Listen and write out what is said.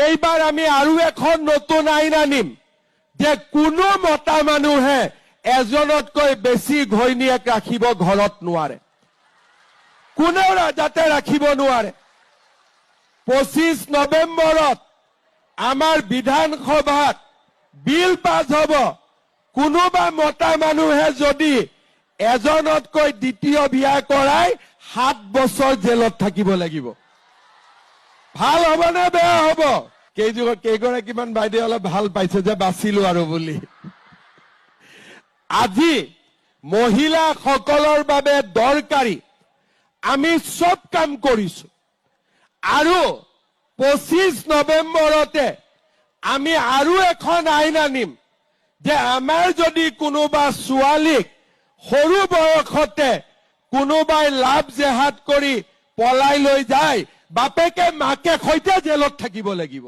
এইবাৰ আমি আৰু এখন নতুন আইন আনিম যে কোনো মতা মানুহে এজনতকৈ বেছি ঘৈণীয়েক ৰাখিব ঘৰত নোৱাৰে, কোনেও যাতে ৰাখিব নোৱাৰে। 25 নৱেম্বৰত আমাৰ বিধানসভাত বিল পাছ হ'ব। কোনোবা মতা মানুহে যদি এজনতকৈ দ্বিতীয় বিয়া কৰাই 7 বছৰ জেলত থাকিব লাগিব। ভাল হ'ব নে বেয়া হ'ব? কেইগৰাকীমান বাইদেউ অলপ ভাল পাইছে যে বাচিলো আৰু বুলি। আজি মহিলাসকলৰ বাবে দৰকাৰী আমি সব কাম কৰিছো আৰু 25 নৱেম্বৰতে আমি আৰু এখন আইন আনিম যে আমাৰ যদি কোনোবা ছোৱালীক সৰু বয়সতে কোনোবাই লাভ জেহাদ কৰি পলাই লৈ যায়, বাপেকে মাকে সৈতে জেলত থাকিব লাগিব।